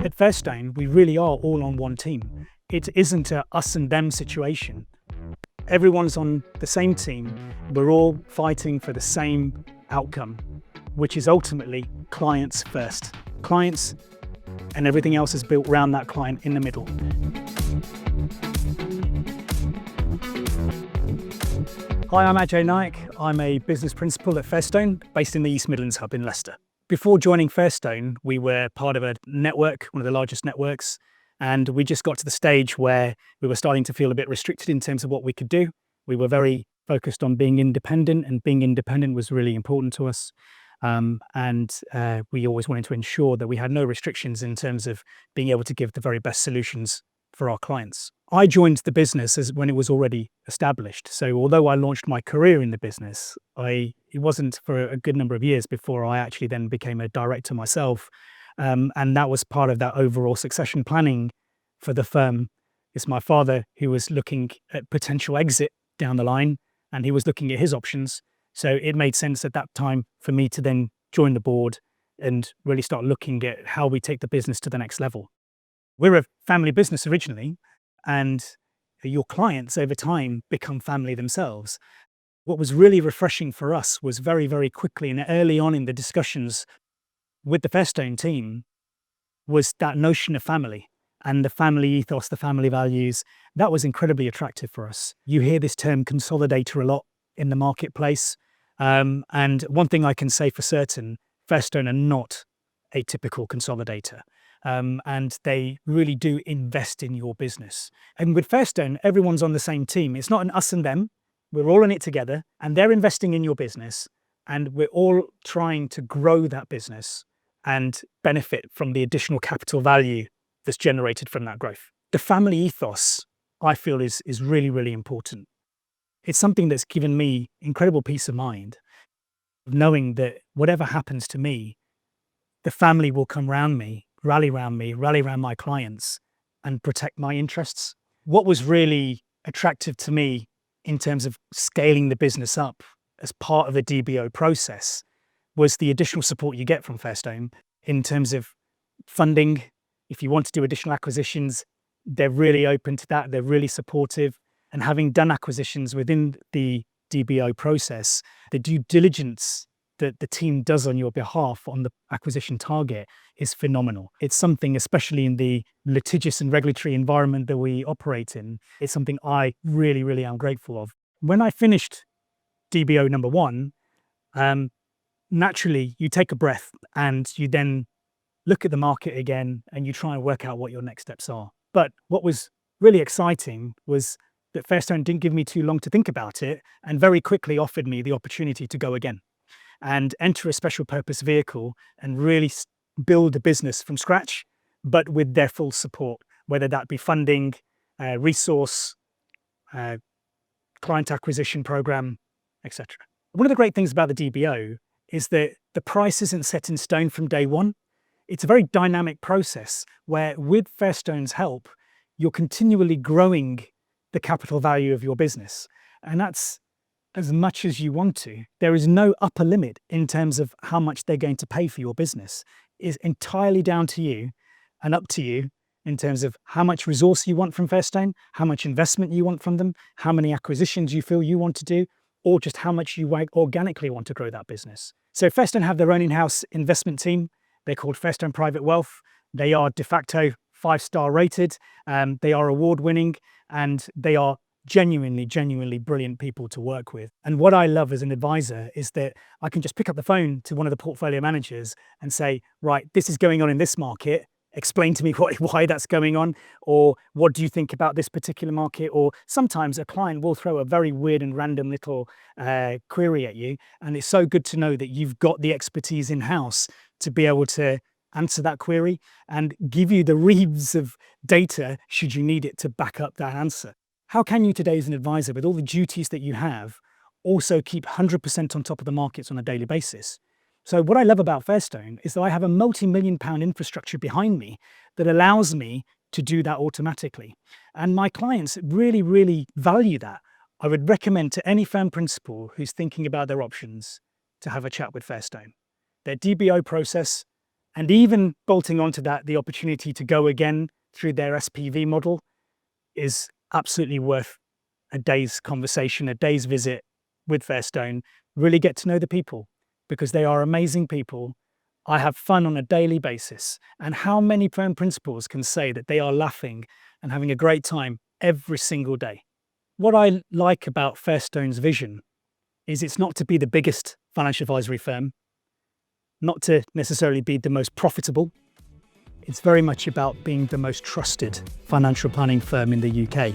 At Fairstone, we really are all on one team. It isn't a us and them situation. Everyone's on the same team. We're all fighting for the same outcome, which is ultimately clients first. Clients and everything else is built around that client in the middle. Hi, I'm Ajay Naik. I'm a business principal at Fairstone, based in the East Midlands hub in Leicester. Before joining Fairstone, we were part of a network, one of the largest networks, and we just got to the stage where we were starting to feel a bit restricted in terms of what we could do. We were very focused on being independent, and being independent was really important to us. We always wanted to ensure that we had no restrictions in terms of being able to give the very best solutions for our clients. I joined the business when it was already established. So although I launched my career in the business, it wasn't for a good number of years before I actually then became a director myself. And that was part of that overall succession planning for the firm. It's my father who was looking at potential exit down the line, and he was looking at his options. So it made sense at that time for me to then join the board and really start looking at how we take the business to the next level. We're a family business originally, and your clients over time become family themselves. What was really refreshing for us was very, very quickly and early on in the discussions with the Fairstone team was that notion of family and the family ethos, the family values. That was incredibly attractive for us. You hear this term consolidator a lot in the marketplace. And one thing I can say for certain, Fairstone are not a typical consolidator. And they really do invest in your business. And with Fairstone, everyone's on the same team. It's not an us and them. We're all in it together, and they're investing in your business, and we're all trying to grow that business and benefit from the additional capital value that's generated from that growth. The family ethos, I feel, is really, really important. It's something that's given me incredible peace of mind, knowing that whatever happens to me, the family will come round me, rally around my clients, and protect my interests. What was really attractive to me in terms of scaling the business up as part of the DBO process was the additional support you get from Fairstone in terms of funding. If you want to do additional acquisitions, they're really open to that. They're really supportive. And having done acquisitions within the DBO process, the due diligence that the team does on your behalf on the acquisition target is phenomenal. It's something, especially in the litigious and regulatory environment that we operate in, it's something I really, really am grateful of. When I finished DBO number one, naturally you take a breath and you then look at the market again and you try and work out what your next steps are. But what was really exciting was that Fairstone didn't give me too long to think about it and very quickly offered me the opportunity to go again and enter a special purpose vehicle and really build a business from scratch, but with their full support, whether that be funding, resource, client acquisition program, etc. One of the great things about the DBO is that the price isn't set in stone from day one. It's a very dynamic process where, with Fairstone's help, you're continually growing the capital value of your business. And that's as much as you want to. There is no upper limit in terms of how much they're going to pay for your business. It's entirely down to you and up to you in terms of how much resource you want from Fairstone, how much investment you want from them, how many acquisitions you feel you want to do, or just how much you organically want to grow that business. So Fairstone have their own in-house investment team. They're called Fairstone Private Wealth. They are de facto 5-star rated. They are award-winning, and they are genuinely brilliant people to work with. And what I love as an advisor is that I can just pick up the phone to one of the portfolio managers and say, right, this is going on in this market. Explain to me why that's going on, or what do you think about this particular market? Or sometimes a client will throw a very weird and random little query at you. And it's so good to know that you've got the expertise in-house to be able to answer that query and give you the reams of data should you need it to back up that answer. How can you today as an advisor, with all the duties that you have, also keep 100% on top of the markets on a daily basis? So what I love about Fairstone is that I have a multi-million-pound infrastructure behind me that allows me to do that automatically. And my clients really, really value that. I would recommend to any firm principal who's thinking about their options to have a chat with Fairstone. Their DBO process And even bolting onto that, the opportunity to go again through their SPV model is absolutely worth a day's conversation, a day's visit with Fairstone. Really get to know the people, because they are amazing people. I have fun on a daily basis. And how many firm principals can say that they are laughing and having a great time every single day? What I like about Fairstone's vision is it's not to be the biggest financial advisory firm, not to necessarily be the most profitable. It's very much about being the most trusted financial planning firm in the UK.